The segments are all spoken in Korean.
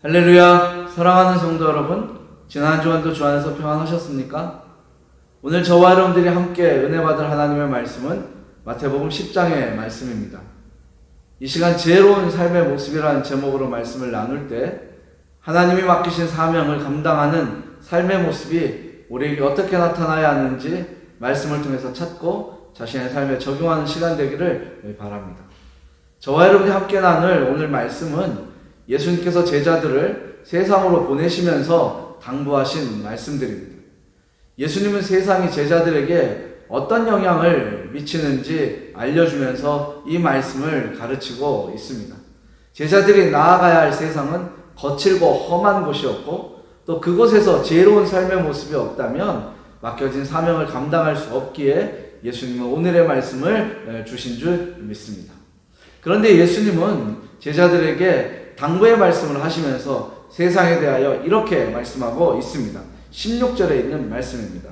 할렐루야. 사랑하는 성도 여러분, 지난 주간도 주 안에서 평안하셨습니까? 오늘 저와 여러분들이 함께 은혜 받을 하나님의 말씀은 마태복음 10장의 말씀입니다. 이 시간 지혜로운 삶의 모습이라는 제목으로 말씀을 나눌 때 하나님이 맡기신 사명을 감당하는 삶의 모습이 우리에게 어떻게 나타나야 하는지 말씀을 통해서 찾고 자신의 삶에 적용하는 시간 되기를 바랍니다. 저와 여러분이 함께 나눌 오늘 말씀은 예수님께서 제자들을 세상으로 보내시면서 당부하신 말씀들입니다. 예수님은 세상이 제자들에게 어떤 영향을 미치는지 알려주면서 이 말씀을 가르치고 있습니다. 제자들이 나아가야 할 세상은 거칠고 험한 곳이었고 또 그곳에서 지혜로운 삶의 모습이 없다면 맡겨진 사명을 감당할 수 없기에 예수님은 오늘의 말씀을 주신 줄 믿습니다. 그런데 예수님은 제자들에게 당부의 말씀을 하시면서 세상에 대하여 이렇게 말씀하고 있습니다. 16절에 있는 말씀입니다.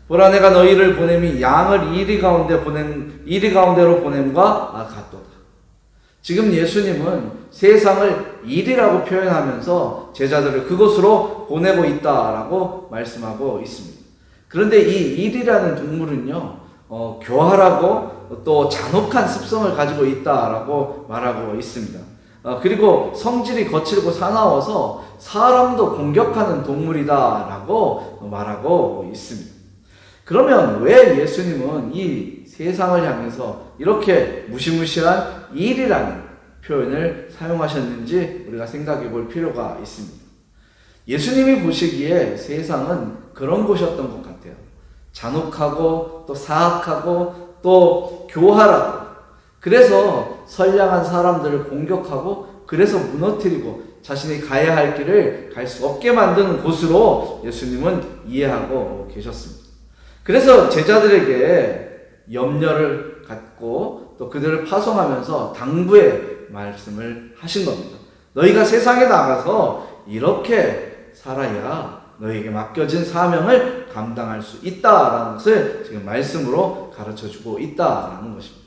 보라, 내가 너희를 보냄이 양을 이리 가운데로 보냄과 같도다. 지금 예수님은 세상을 일이라고 표현하면서 제자들을 그곳으로 보내고 있다라고 말씀하고 있습니다. 그런데 이 일이라는 동물은요, 교활하고 또 잔혹한 습성을 가지고 있다라고 말하고 있습니다. 그리고 성질이 거칠고 사나워서 사람도 공격하는 동물이다라고 말하고 있습니다. 그러면 왜 예수님은 이 세상을 향해서 이렇게 무시무시한 일이라는 표현을 사용하셨는지 우리가 생각해 볼 필요가 있습니다. 예수님이 보시기에 세상은 그런 곳이었던 것 같아요. 잔혹하고 또 사악하고 또 교활하고, 그래서 선량한 사람들을 공격하고 그래서 무너뜨리고 자신이 가야 할 길을 갈 수 없게 만드는 곳으로 예수님은 이해하고 계셨습니다. 그래서 제자들에게 염려를 갖고 또 그들을 파송하면서 당부의 말씀을 하신 겁니다. 너희가 세상에 나가서 이렇게 살아야 너희에게 맡겨진 사명을 감당할 수 있다라는 것을 지금 말씀으로 가르쳐주고 있다라는 것입니다.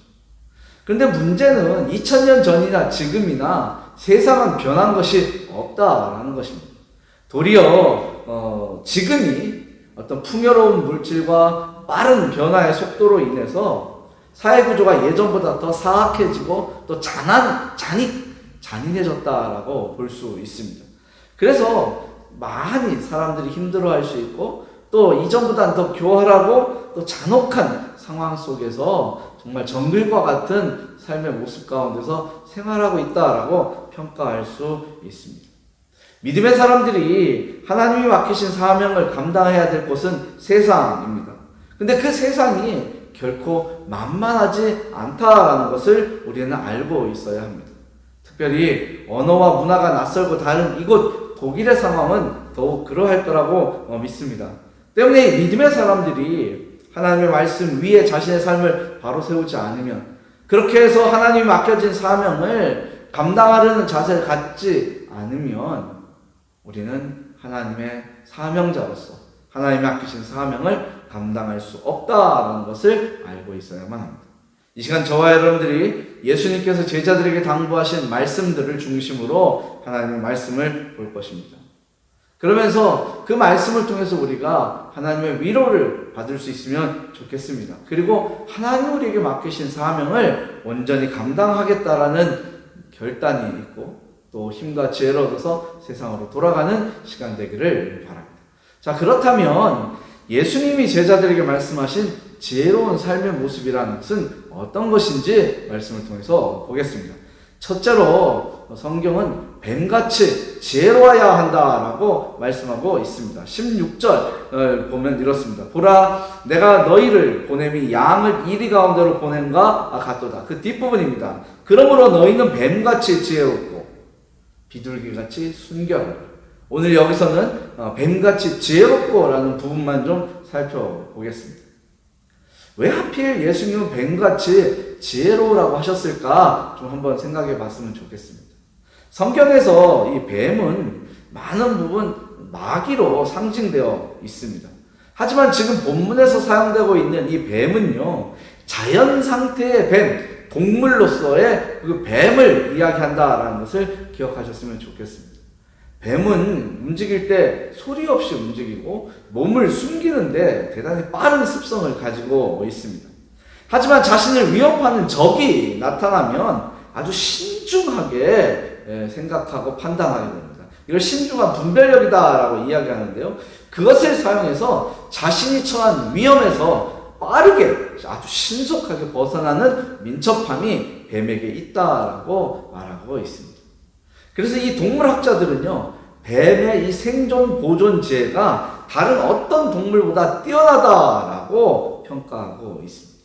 그런데 문제는 2000년 전이나 지금이나 세상은 변한 것이 없다라는 것입니다. 도리어 지금이 어떤 풍요로운 물질과 빠른 변화의 속도로 인해서 사회구조가 예전보다 더 사악해지고 또 잔인해졌다라고 볼 수 있습니다. 그래서 많이 사람들이 힘들어할 수 있고 또 이전보다는 더 교활하고 또 잔혹한 상황 속에서 정말 정글과 같은 삶의 모습 가운데서 생활하고 있다라고 평가할 수 있습니다. 믿음의 사람들이 하나님이 맡기신 사명을 감당해야 될 곳은 세상입니다. 근데 그 세상이 결코 만만하지 않다라는 것을 우리는 알고 있어야 합니다. 특별히 언어와 문화가 낯설고 다른 이곳 독일의 상황은 더욱 그러할 거라고 믿습니다. 때문에 믿음의 사람들이 하나님의 말씀 위에 자신의 삶을 바로 세우지 않으면, 그렇게 해서 하나님이 맡겨진 사명을 감당하려는 자세를 갖지 않으면 우리는 하나님의 사명자로서 하나님이 맡기신 사명을 감당할 수 없다라는 것을 알고 있어야만 합니다. 이 시간 저와 여러분들이 예수님께서 제자들에게 당부하신 말씀들을 중심으로 하나님의 말씀을 볼 것입니다. 그러면서 그 말씀을 통해서 우리가 하나님의 위로를 받을 수 있으면 좋겠습니다. 그리고 하나님 우리에게 맡기신 사명을 온전히 감당하겠다라는 결단이 있고 또 힘과 지혜를 얻어서 세상으로 돌아가는 시간 되기를 바랍니다. 자, 그렇다면 예수님이 제자들에게 말씀하신 지혜로운 삶의 모습이라는 것은 어떤 것인지 말씀을 통해서 보겠습니다. 첫째로 성경은 뱀같이 지혜로워야 한다라고 말씀하고 있습니다. 16절 보면 이렇습니다. 보라, 내가 너희를 보냄이 양을 이리 가운데로 보냄과 같도다. 그 뒷부분입니다. 그러므로 너희는 뱀같이 지혜롭고 비둘기같이 순결하라. 오늘 여기서는 뱀같이 지혜롭고 라는 부분만 좀 살펴보겠습니다. 왜 하필 예수님은 뱀같이 지혜로우라고 하셨을까 좀 한번 생각해 봤으면 좋겠습니다. 성경에서 이 뱀은 많은 부분 마귀로 상징되어 있습니다. 하지만 지금 본문에서 사용되고 있는 이 뱀은요, 자연 상태의 뱀, 동물로서의 그 뱀을 이야기한다라는 것을 기억하셨으면 좋겠습니다. 뱀은 움직일 때 소리 없이 움직이고 몸을 숨기는데 대단히 빠른 습성을 가지고 있습니다. 하지만 자신을 위협하는 적이 나타나면 아주 신중하게 생각하고 판단하게 됩니다. 이걸 신중한 분별력이다라고 이야기하는데요. 그것을 사용해서 자신이 처한 위험에서 빠르게 아주 신속하게 벗어나는 민첩함이 뱀에게 있다라고 말하고 있습니다. 그래서 이 동물학자들은요, 뱀의 이 생존 보존 지혜가 다른 어떤 동물보다 뛰어나다라고 평가하고 있습니다.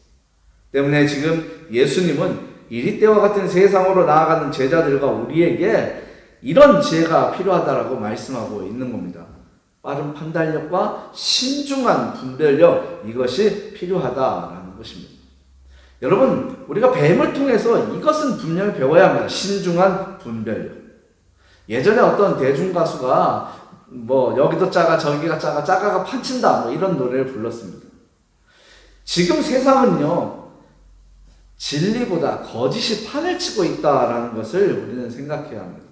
때문에 지금 예수님은 이리 때와 같은 세상으로 나아가는 제자들과 우리에게 이런 지혜가 필요하다라고 말씀하고 있는 겁니다. 빠른 판단력과 신중한 분별력, 이것이 필요하다라는 것입니다. 여러분, 우리가 뱀을 통해서 이것은 분명히 배워야 합니다. 신중한 분별력. 예전에 어떤 대중가수가 여기도 짜가 저기가 짜가 짜가가 판친다 이런 노래를 불렀습니다. 지금 세상은요, 진리보다 거짓이 판을 치고 있다라는 것을 우리는 생각해야 합니다.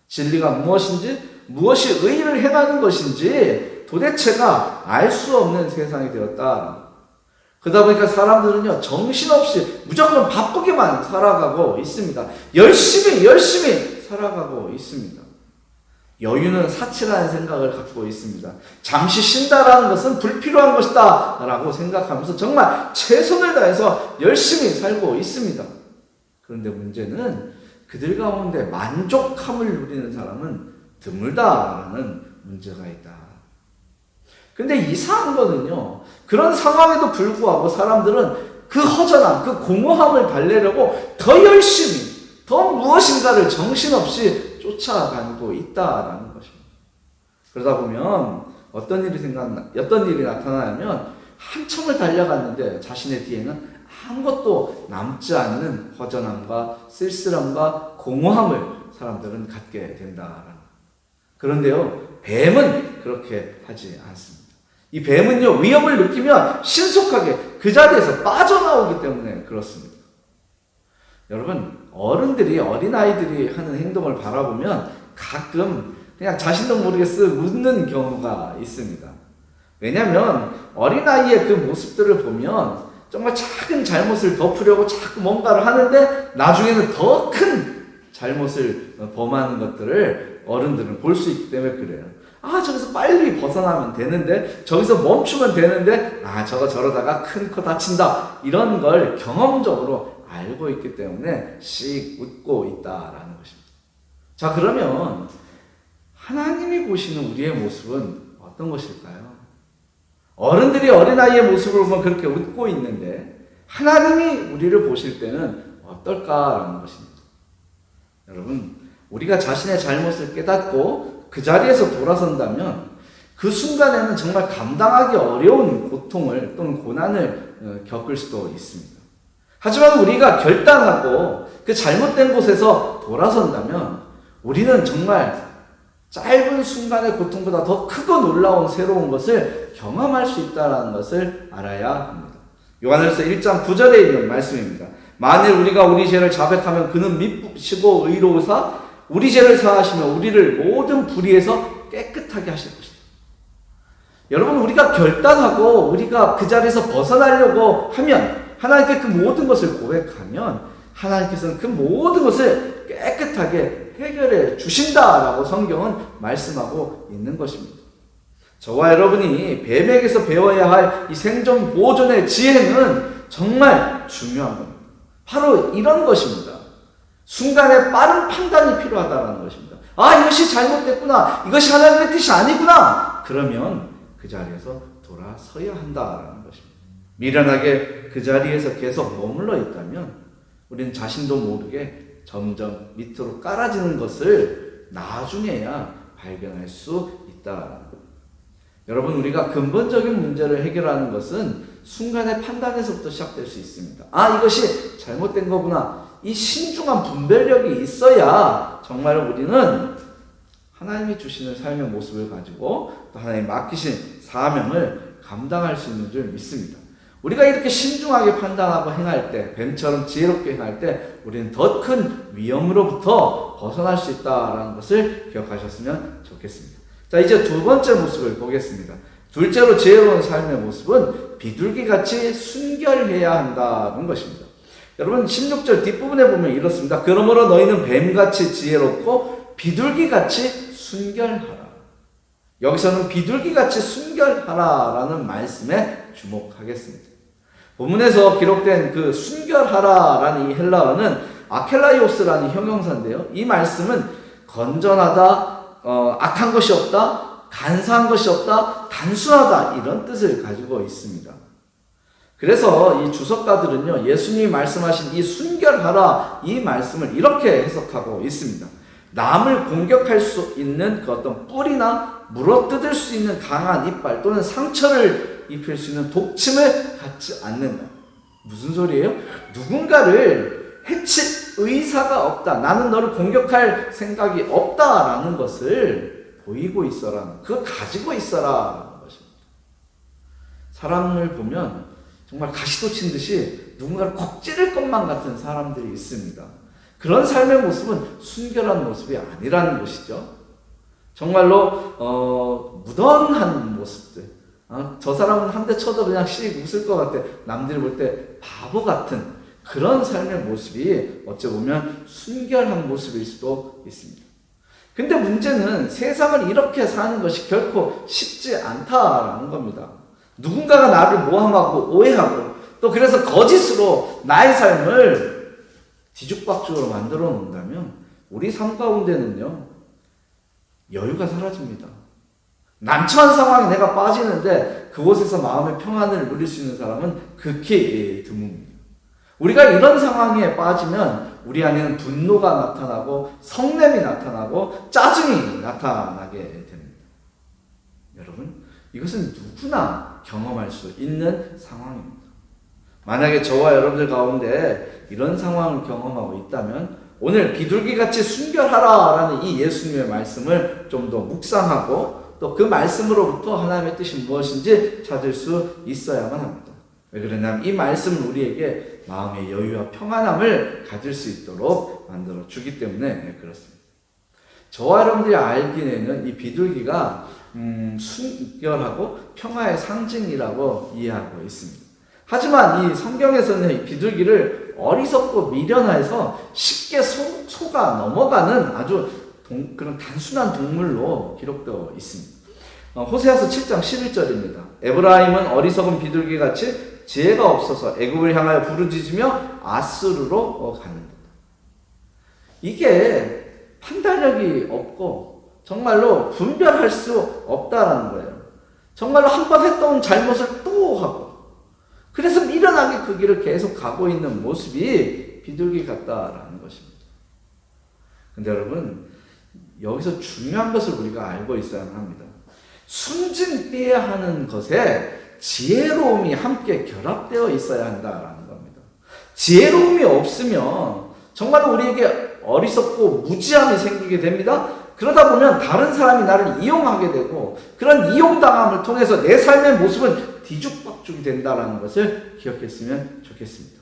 진리가 무엇인지, 무엇이 의의를 해가는 것인지 도대체가 알 수 없는 세상이 되었다. 그러다 보니까 사람들은요, 정신없이 무조건 바쁘게만 살아가고 있습니다. 열심히 살아가고 있습니다. 여유는 사치라는 생각을 갖고 있습니다. 잠시 쉰다라는 것은 불필요한 것이다 라고 생각하면서 정말 최선을 다해서 열심히 살고 있습니다. 그런데 문제는 그들 가운데 만족함을 누리는 사람은 드물다라는 문제가 있다. 근데 이상한 거는요, 그런 상황에도 불구하고 사람들은 그 허전함, 그 공허함을 달래려고 더 열심히, 더 무엇인가를 정신없이 쫓아다니고 있다라는 것입니다. 그러다 보면 어떤 일이 나타나냐면 한참을 달려갔는데 자신의 뒤에는 아무것도 남지 않는 허전함과 쓸쓸함과 공허함을 사람들은 갖게 된다라는. 그런데요, 뱀은 그렇게 하지 않습니다. 이 뱀은요, 위협을 느끼면 신속하게 그 자리에서 빠져나오기 때문에 그렇습니다. 여러분, 어른들이 어린아이들이 하는 행동을 바라보면 가끔 그냥 자신도 모르게 쓱 웃는 경우가 있습니다. 왜냐하면 어린아이의 그 모습들을 보면 정말 작은 잘못을 덮으려고 자꾸 뭔가를 하는데 나중에는 더 큰 잘못을 범하는 것들을 어른들은 볼 수 있기 때문에 그래요. 저기서 빨리 벗어나면 되는데, 저기서 멈추면 되는데, 저거 저러다가 큰 코 다친다. 이런 걸 경험적으로 알고 있기 때문에 씩 웃고 있다라는 것입니다. 자, 그러면 하나님이 보시는 우리의 모습은 어떤 것일까요? 어른들이 어린아이의 모습을 보면 그렇게 웃고 있는데 하나님이 우리를 보실 때는 어떨까라는 것입니다. 여러분, 우리가 자신의 잘못을 깨닫고 그 자리에서 돌아선다면 그 순간에는 정말 감당하기 어려운 고통을 또는 고난을 겪을 수도 있습니다. 하지만 우리가 결단하고 그 잘못된 곳에서 돌아선다면 우리는 정말 짧은 순간의 고통보다 더 크고 놀라운 새로운 것을 경험할 수 있다는 것을 알아야 합니다. 요한일서 1장 9절에 있는 말씀입니다. 만일 우리가 우리 죄를 자백하면 그는 미쁘시고 의로우사 우리 죄를 사하시며 우리를 모든 불의에서 깨끗하게 하실 것이다. 여러분, 우리가 결단하고 우리가 그 자리에서 벗어나려고 하면, 하나님께 그 모든 것을 고백하면 하나님께서는 그 모든 것을 깨끗하게 해결해 주신다라고 성경은 말씀하고 있는 것입니다. 저와 여러분이 뱀에게서 배워야 할 이 생존 보존의 지혜는 정말 중요한 겁니다. 바로 이런 것입니다. 순간에 빠른 판단이 필요하다는 것입니다. 이것이 잘못됐구나, 이것이 하나님의 뜻이 아니구나, 그러면 그 자리에서 돌아서야 한다라는 것입니다. 미련하게 그 자리에서 계속 머물러 있다면 우리는 자신도 모르게 점점 밑으로 깔아지는 것을 나중에야 발견할 수 있다. 여러분, 우리가 근본적인 문제를 해결하는 것은 순간의 판단에서부터 시작될 수 있습니다. 이것이 잘못된 거구나. 이 신중한 분별력이 있어야 정말 우리는 하나님이 주시는 삶의 모습을 가지고 또 하나님 맡기신 사명을 감당할 수 있는 줄 믿습니다. 우리가 이렇게 신중하게 판단하고 행할 때, 뱀처럼 지혜롭게 행할 때 우리는 더 큰 위험으로부터 벗어날 수 있다는 것을 기억하셨으면 좋겠습니다. 자, 이제 두 번째 모습을 보겠습니다. 둘째로 지혜로운 삶의 모습은 비둘기같이 순결해야 한다는 것입니다. 여러분 16절 뒷부분에 보면 이렇습니다. 그러므로 너희는 뱀같이 지혜롭고 비둘기같이 순결하라. 여기서는 비둘기같이 순결하라라는 말씀에 주목하겠습니다. 본문에서 기록된 그 순결하라라는 이 헬라어는 아켈라이오스라는 형용사인데요. 이 말씀은 건전하다, 악한 것이 없다, 간사한 것이 없다, 단순하다 이런 뜻을 가지고 있습니다. 그래서 이 주석가들은요, 예수님이 말씀하신 이 순결하라 이 말씀을 이렇게 해석하고 있습니다. 남을 공격할 수 있는 그 어떤 뿔이나 물어뜯을 수 있는 강한 이빨 또는 상처를 입힐 수 있는 독침을 갖지 않는다. 무슨 소리예요? 누군가를 해칠 의사가 없다. 나는 너를 공격할 생각이 없다라는 것을 보이고 있어라. 그거 가지고 있어라라는 것입니다. 사람을 보면 정말 가시도 친 듯이 누군가를 콕 찌를 것만 같은 사람들이 있습니다. 그런 삶의 모습은 순결한 모습이 아니라는 것이죠. 정말로 무던한 모습들. 저 사람은 한 대 쳐도 그냥 씩 웃을 것 같아. 남들이 볼 때 바보 같은 그런 삶의 모습이 어찌 보면 순결한 모습일 수도 있습니다. 근데 문제는 세상을 이렇게 사는 것이 결코 쉽지 않다라는 겁니다. 누군가가 나를 모함하고 오해하고 또 그래서 거짓으로 나의 삶을 뒤죽박죽으로 만들어 놓는다면 우리 삶 가운데는요, 여유가 사라집니다. 난처한 상황에 내가 빠지는데 그곳에서 마음의 평안을 누릴 수 있는 사람은 극히 드뭅니다. 우리가 이런 상황에 빠지면 우리 안에는 분노가 나타나고 성냄이 나타나고 짜증이 나타나게 됩니다. 여러분, 이것은 누구나 경험할 수 있는 상황입니다. 만약에 저와 여러분들 가운데 이런 상황을 경험하고 있다면 오늘 비둘기같이 순결하라라는 이 예수님의 말씀을 좀 더 묵상하고 또 그 말씀으로부터 하나님의 뜻이 무엇인지 찾을 수 있어야만 합니다. 왜 그러냐면 이 말씀은 우리에게 마음의 여유와 평안함을 가질 수 있도록 만들어 주기 때문에 그렇습니다. 저와 여러분들이 알기에는 이 비둘기가 순결하고 평화의 상징이라고 이해하고 있습니다. 하지만 이 성경에서는 이 비둘기를 어리석고 미련해서 쉽게 속아 넘어가는 아주 그런 단순한 동물로 기록되어 있습니다. 호세아서 7장 11절입니다. 에브라임은 어리석은 비둘기같이 지혜가 없어서 애굽을 향하여 부르짖으며 아수르로 가는다. 이게 판단력이 없고 정말로 분별할 수 없다라는 거예요. 정말로 한 번 했던 잘못을 또 하고 그래서 미련하게 그 길을 계속 가고 있는 모습이 비둘기 같다라는 것입니다. 근데 여러분, 여기서 중요한 것을 우리가 알고 있어야만 합니다. 순진해야 하는 것에 지혜로움이 함께 결합되어 있어야 한다라는 겁니다. 지혜로움이 없으면 정말로 우리에게 어리석고 무지함이 생기게 됩니다. 그러다 보면 다른 사람이 나를 이용하게 되고 그런 이용당함을 통해서 내 삶의 모습은 뒤죽박죽이 된다는 것을 기억했으면 좋겠습니다.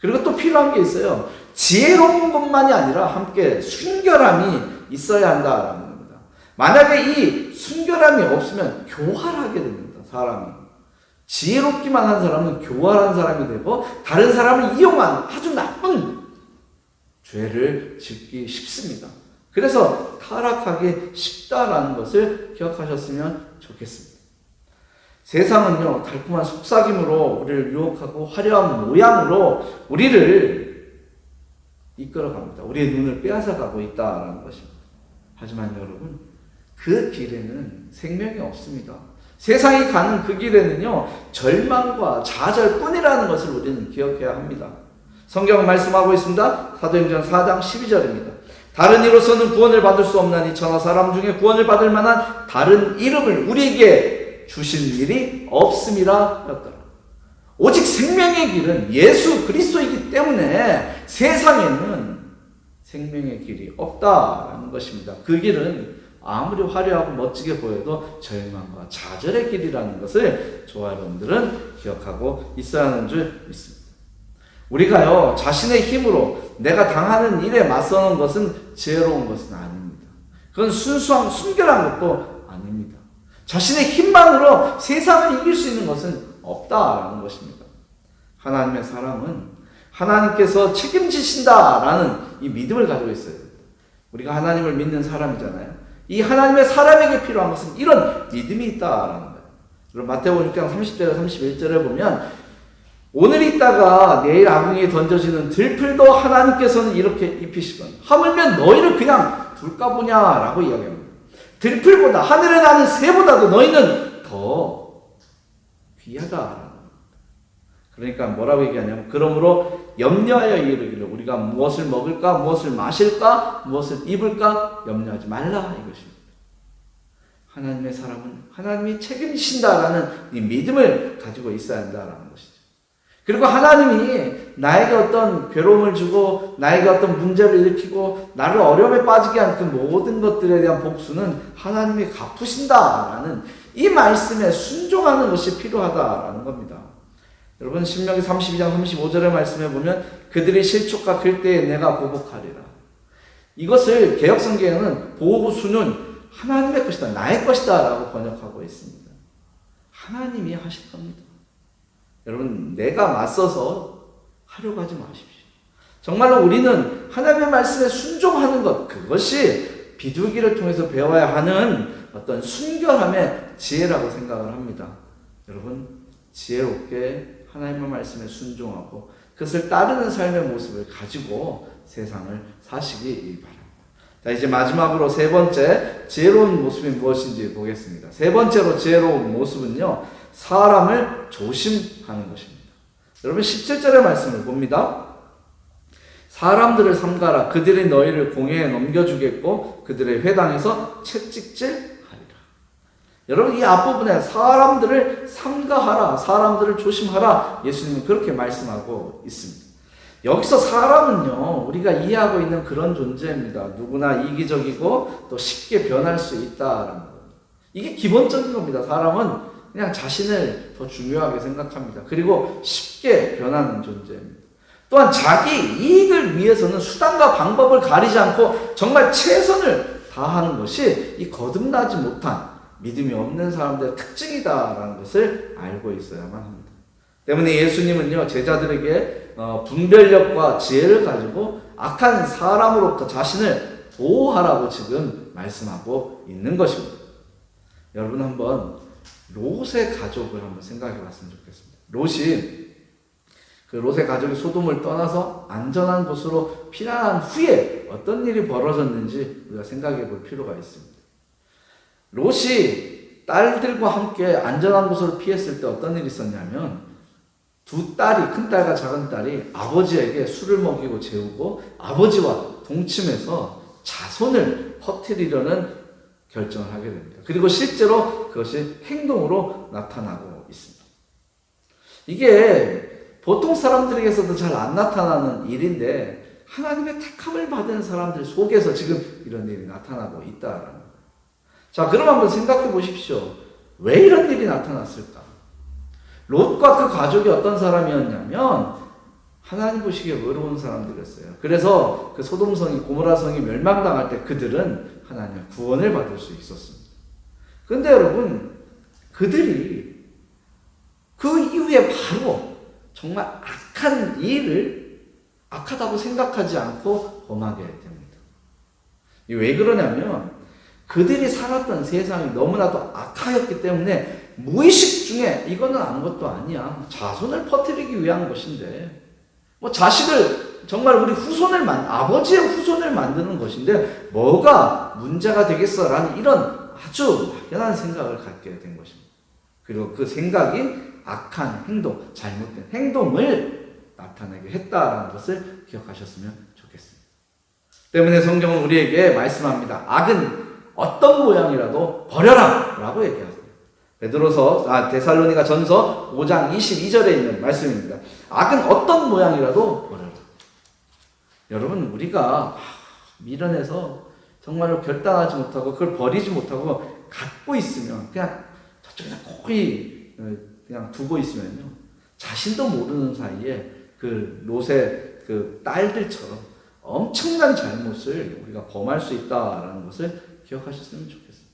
그리고 또 필요한 게 있어요. 지혜로운 것만이 아니라 함께 순결함이 있어야 한다는 겁니다. 만약에 이 순결함이 없으면 교활하게 됩니다. 사람이. 지혜롭기만 한 사람은 교활한 사람이 되고 다른 사람을 이용한 아주 나쁜 죄를 짓기 쉽습니다. 그래서 타락하기 쉽다라는 것을 기억하셨으면 좋겠습니다. 세상은요, 달콤한 속삭임으로 우리를 유혹하고 화려한 모양으로 우리를 이끌어갑니다. 우리의 눈을 빼앗아가고 있다라는 것입니다. 하지만 여러분, 그 길에는 생명이 없습니다. 세상이 가는 그 길에는요, 절망과 좌절뿐이라는 것을 우리는 기억해야 합니다. 성경은 말씀하고 있습니다. 사도행전 4장 12절입니다. 다른 이로서는 구원을 받을 수 없나니 저나 사람 중에 구원을 받을 만한 다른 이름을 우리에게 주신 일이 없음이라 였더라. 오직 생명의 길은 예수 그리스도이기 때문에 세상에는 생명의 길이 없다라는 것입니다. 그 길은 아무리 화려하고 멋지게 보여도 절망과 좌절의 길이라는 것을 저와 여러분들은 기억하고 있어야 하는 줄 믿습니다. 우리가요, 자신의 힘으로 내가 당하는 일에 맞서는 것은 지혜로운 것은 아닙니다. 그건 순결한 것도 아닙니다. 자신의 힘만으로 세상을 이길 수 있는 것은 없다라는 것입니다. 하나님의 사람은 하나님께서 책임지신다라는 이 믿음을 가지고 있어요. 우리가 하나님을 믿는 사람이잖아요. 이 하나님의 사람에게 필요한 것은 이런 믿음이 있다라는 거예요. 그럼 마태복음 6장 30절에서 31절에 보면 오늘 있다가 내일 아궁이에 던져지는 들풀도 하나님께서는 이렇게 입히시거든. 하물며 너희를 그냥 둘까 보냐라고 이야기합니다. 들풀보다 하늘에 나는 새보다도 너희는 더 귀하다. 그러니까 뭐라고 얘기하냐면 그러므로 염려하여 이르기를 우리가 무엇을 먹을까, 무엇을 마실까, 무엇을 입을까 염려하지 말라 이것입니다. 하나님의 사람은 하나님이 책임지신다라는 이 믿음을 가지고 있어야 한다라는 것이죠. 그리고 하나님이 나에게 어떤 괴로움을 주고 나에게 어떤 문제를 일으키고 나를 어려움에 빠지게 한 그 모든 것들에 대한 복수는 하나님이 갚으신다라는 이 말씀에 순종하는 것이 필요하다라는 겁니다. 여러분 신명기 32장 35절의 말씀에 보면 그들이 실족과 클 때에 내가 보복하리라. 이것을 개역성경에는 보호수는 하나님의 것이다, 나의 것이다 라고 번역하고 있습니다. 하나님이 하실 겁니다. 여러분 내가 맞서서 하려고 하지 마십시오. 정말로 우리는 하나님의 말씀에 순종하는 것, 그것이 비둘기를 통해서 배워야 하는 어떤 순결함의 지혜라고 생각을 합니다. 여러분 지혜롭게 하나님의 말씀에 순종하고 그것을 따르는 삶의 모습을 가지고 세상을 사시기 바랍니다. 자, 이제 마지막으로 세 번째 지혜로운 모습이 무엇인지 보겠습니다. 세 번째로 지혜로운 모습은요, 사람을 조심하는 것입니다. 여러분 17절의 말씀을 봅니다. 사람들을 삼가라. 그들이 너희를 공회에 넘겨주겠고 그들의 회당에서 채찍질 여러분 이 앞부분에 사람들을 삼가하라, 사람들을 조심하라, 예수님은 그렇게 말씀하고 있습니다. 여기서 사람은요, 우리가 이해하고 있는 그런 존재입니다. 누구나 이기적이고 또 쉽게 변할 수 있다라는 것. 이게 기본적인 겁니다. 사람은 그냥 자신을 더 중요하게 생각합니다. 그리고 쉽게 변하는 존재입니다. 또한 자기 이익을 위해서는 수단과 방법을 가리지 않고 정말 최선을 다하는 것이 이 거듭나지 못한 믿음이 없는 사람들의 특징이다라는 것을 알고 있어야만 합니다. 때문에 예수님은요, 제자들에게 분별력과 지혜를 가지고 악한 사람으로부터 자신을 보호하라고 지금 말씀하고 있는 것입니다. 여러분 한번 롯의 가족을 한번 생각해 봤으면 좋겠습니다. 롯의 가족이 소돔을 떠나서 안전한 곳으로 피난한 후에 어떤 일이 벌어졌는지 우리가 생각해 볼 필요가 있습니다. 롯이 딸들과 함께 안전한 곳으로 피했을 때 어떤 일이 있었냐면 두 딸이, 큰딸과 작은딸이 아버지에게 술을 먹이고 재우고 아버지와 동침해서 자손을 퍼뜨리려는 결정을 하게 됩니다. 그리고 실제로 그것이 행동으로 나타나고 있습니다. 이게 보통 사람들에게서도 잘 안 나타나는 일인데 하나님의 택함을 받은 사람들 속에서 지금 이런 일이 나타나고 있다라는 거예요. 자, 그럼 한번 생각해 보십시오. 왜 이런 일이 나타났을까? 롯과 그 가족이 어떤 사람이었냐면 하나님 보시기에 의로운 사람들이었어요. 그래서 그 소돔성이, 고모라성이 멸망당할 때 그들은 하나님의 구원을 받을 수 있었습니다. 그런데 여러분, 그들이 그 이후에 바로 정말 악한 일을 악하다고 생각하지 않고 범하게 됩니다. 왜 그러냐면 그들이 살았던 세상이 너무나도 악하였기 때문에 무의식 중에 이거는 아무것도 아니야, 자손을 퍼뜨리기 위한 것인데, 자식을 정말 우리 아버지의 후손을 만드는 것인데 뭐가 문제가 되겠어라는 이런 아주 막연한 생각을 갖게 된 것입니다. 그리고 그 생각이 악한 행동, 잘못된 행동을 나타내게 했다라는 것을 기억하셨으면 좋겠습니다. 때문에 성경은 우리에게 말씀합니다. 악은 어떤 모양이라도 버려라 라고 얘기하세요. 데살로니가 전서 5장 22절에 있는 말씀입니다. 악은 어떤 모양이라도 버려라. 여러분, 우리가 미련해서 정말로 결단하지 못하고 그걸 버리지 못하고 갖고 있으면 그냥 저쪽에다 고이 그냥 두고 있으면요, 자신도 모르는 사이에 그 롯의 그 딸들처럼 엄청난 잘못을 우리가 범할 수 있다라는 것을 기억하셨으면 좋겠습니다.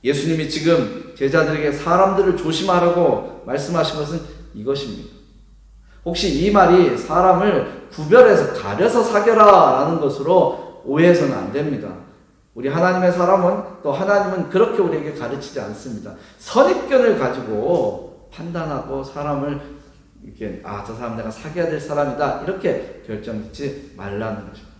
예수님이 지금 제자들에게 사람들을 조심하라고 말씀하신 것은 이것입니다. 혹시 이 말이 사람을 구별해서 가려서 사겨라 라는 것으로 오해해서는 안 됩니다. 우리 하나님의 사람은, 또 하나님은 그렇게 우리에게 가르치지 않습니다. 선입견을 가지고 판단하고 사람을 이렇게 저 사람 내가 사귀어야 될 사람이다 이렇게 결정짓지 말라는 것입니다.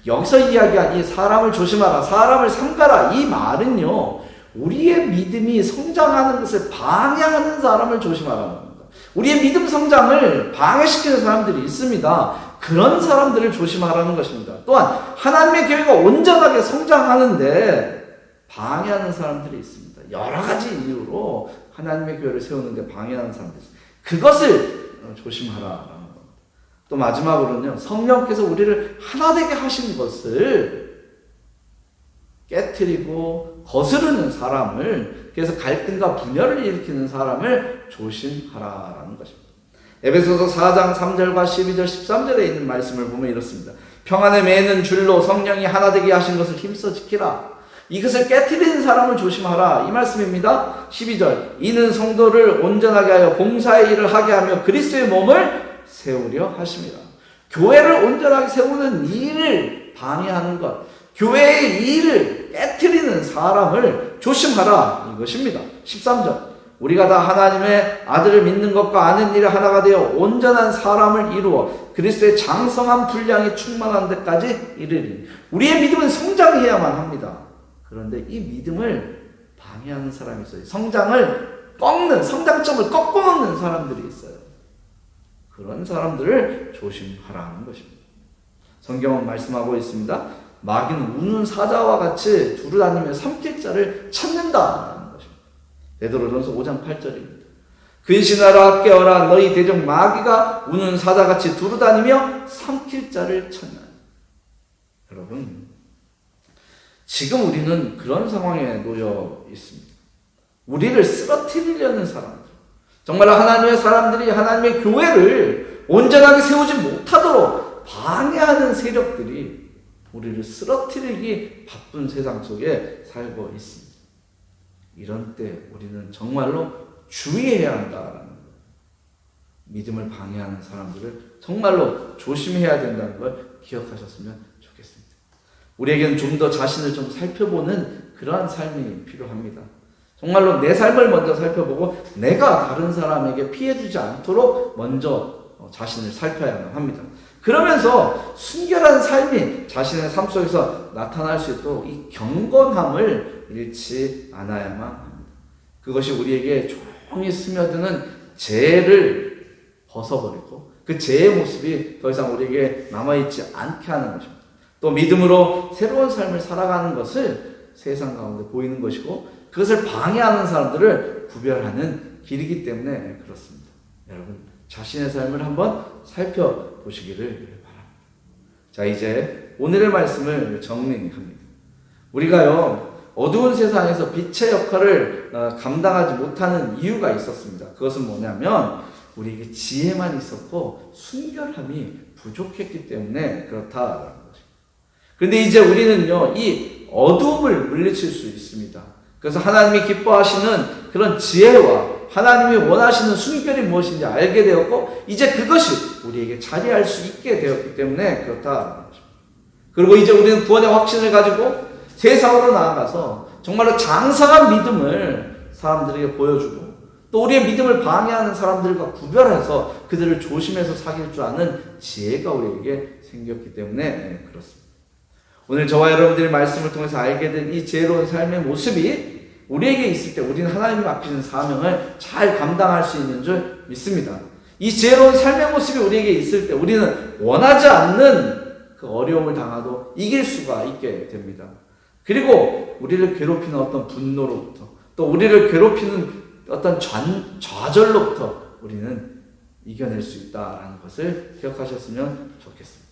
여기서 이야기한 이 사람을 조심하라, 사람을 삼가라, 이 말은요, 우리의 믿음이 성장하는 것을 방해하는 사람을 조심하라는 겁니다. 우리의 믿음 성장을 방해시키는 사람들이 있습니다. 그런 사람들을 조심하라는 것입니다. 또한 하나님의 교회가 온전하게 성장하는데 방해하는 사람들이 있습니다. 여러 가지 이유로 하나님의 교회를 세우는데 방해하는 사람들이 있습니다. 그것을 조심하라라는 겁니다. 또 마지막으로는요, 성령께서 우리를 하나 되게 하신 것을 깨트리고 거스르는 사람을, 그래서 갈등과 분열을 일으키는 사람을 조심하라라는 것입니다. 에베소서 4장 3절과 12절 13절에 있는 말씀을 보면 이렇습니다. 평안에 매는 줄로 성령이 하나 되게 하신 것을 힘써 지키라. 이것을 깨트리는 사람을 조심하라, 이 말씀입니다. 12절, 이는 성도를 온전하게 하여 봉사의 일을 하게 하며 그리스도의 몸을 세우려 하심이라. 교회를 온전하게 세우는 일을 방해하는 것, 교회의 일을 깨트리는 사람을 조심하라, 이것입니다. 13절, 우리가 다 하나님의 아들을 믿는 것과 아는 일에 하나가 되어 온전한 사람을 이루어 그리스도의 장성한 분량이 충만한 데까지 이르리. 우리의 믿음은 성장해야만 합니다. 그런데 이 믿음을 방해하는 사람이 있어요. 성장을 꺾는, 성장점을 꺾고 놓는 사람들이 있어요. 그런 사람들을 조심하라는 것입니다. 성경은 말씀하고 있습니다. 마귀는 우는 사자와 같이 두루다니며 삼킬 자를 찾는다라는 것입니다. 베드로전서 5장 8절입니다. 근신하라, 깨어라, 너희 대적 마귀가 우는 사자같이 두루다니며 삼킬 자를 찾나. 여러분, 지금 우리는 그런 상황에 놓여 있습니다. 우리를 쓰러뜨리려는 사람들, 정말 하나님의 사람들이 하나님의 교회를 온전하게 세우지 못하도록 방해하는 세력들이 우리를 쓰러뜨리기 바쁜 세상 속에 살고 있습니다. 이런 때 우리는 정말로 주의해야 한다라는 것, 믿음을 방해하는 사람들을 정말로 조심해야 된다는 걸 기억하셨으면 좋겠습니다. 우리에게는 좀 더 자신을 좀 살펴보는 그러한 삶이 필요합니다. 정말로 내 삶을 먼저 살펴보고 내가 다른 사람에게 피해주지 않도록 먼저 자신을 살펴야만 합니다. 그러면서 순결한 삶이 자신의 삶 속에서 나타날 수 있도록 이 경건함을 잃지 않아야만 합니다. 그것이 우리에게 조용히 스며드는 죄를 벗어버리고 그 죄의 모습이 더 이상 우리에게 남아있지 않게 하는 것입니다. 또 믿음으로 새로운 삶을 살아가는 것을 세상 가운데 보이는 것이고 그것을 방해하는 사람들을 구별하는 길이기 때문에 그렇습니다. 여러분, 자신의 삶을 한번 살펴보시기를 바랍니다. 자, 이제 오늘의 말씀을 정리합니다. 우리가요, 어두운 세상에서 빛의 역할을 감당하지 못하는 이유가 있었습니다. 그것은 뭐냐면 우리에게 지혜만 있었고 순결함이 부족했기 때문에 그렇다라는 것입니다. 그런데 이제 우리는요, 이 어두움을 물리칠 수 있습니다. 그래서 하나님이 기뻐하시는 그런 지혜와 하나님이 원하시는 순결이 무엇인지 알게 되었고 이제 그것이 우리에게 자리할 수 있게 되었기 때문에 그렇다는 것입니다. 그리고 이제 우리는 구원의 확신을 가지고 세상으로 나아가서 정말로 장성한 믿음을 사람들에게 보여주고 또 우리의 믿음을 방해하는 사람들과 구별해서 그들을 조심해서 사귈 줄 아는 지혜가 우리에게 생겼기 때문에 그렇습니다. 오늘 저와 여러분들의 말씀을 통해서 알게 된 이 지혜로운 삶의 모습이 우리에게 있을 때 우리는 하나님이 맡기는 사명을 잘 감당할 수 있는 줄 믿습니다. 이 지혜로운 삶의 모습이 우리에게 있을 때 우리는 원하지 않는 그 어려움을 당하도 이길 수가 있게 됩니다. 그리고 우리를 괴롭히는 어떤 분노로부터 또 우리를 괴롭히는 어떤 좌절로부터 우리는 이겨낼 수 있다라는 것을 기억하셨으면 좋겠습니다.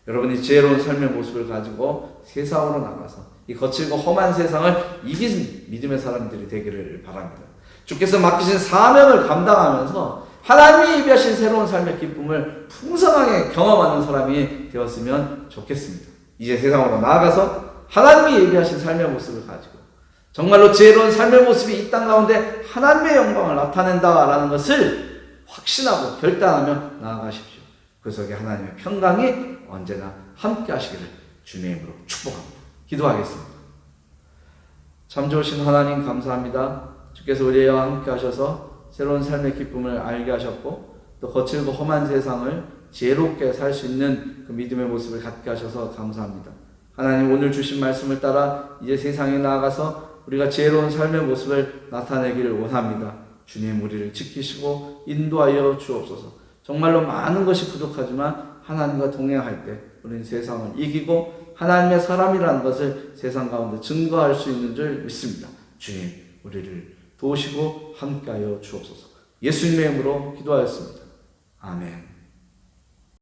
여러분이 지혜로운 삶의 모습을 가지고 세상으로 나가서 이 거칠고 험한 세상을 이긴 믿음의 사람들이 되기를 바랍니다. 주께서 맡기신 사명을 감당하면서 하나님이 예비하신 새로운 삶의 기쁨을 풍성하게 경험하는 사람이 되었으면 좋겠습니다. 이제 세상으로 나아가서 하나님이 예비하신 삶의 모습을 가지고 정말로 지혜로운 삶의 모습이 이 땅 가운데 하나님의 영광을 나타낸다라는 것을 확신하고 결단하며 나아가십시오. 그 속에 하나님의 평강이 언제나 함께 하시기를 주님의 이름으로 축복합니다. 기도하겠습니다. 참 좋으신 하나님 감사합니다. 주께서 우리와 함께 하셔서 새로운 삶의 기쁨을 알게 하셨고 또 거칠고 험한 세상을 지혜롭게 살 수 있는 그 믿음의 모습을 갖게 하셔서 감사합니다. 하나님 오늘 주신 말씀을 따라 이제 세상에 나아가서 우리가 지혜로운 삶의 모습을 나타내기를 원합니다. 주님 우리를 지키시고 인도하여 주옵소서. 정말로 많은 것이 부족하지만 하나님과 동행할 때 우리는 세상을 이기고 하나님의 사람이라는 것을 세상 가운데 증거할 수 있는 줄 믿습니다. 주님 우리를 도우시고 함께하여 주옵소서. 예수님의 이름으로 기도하였습니다. 아멘.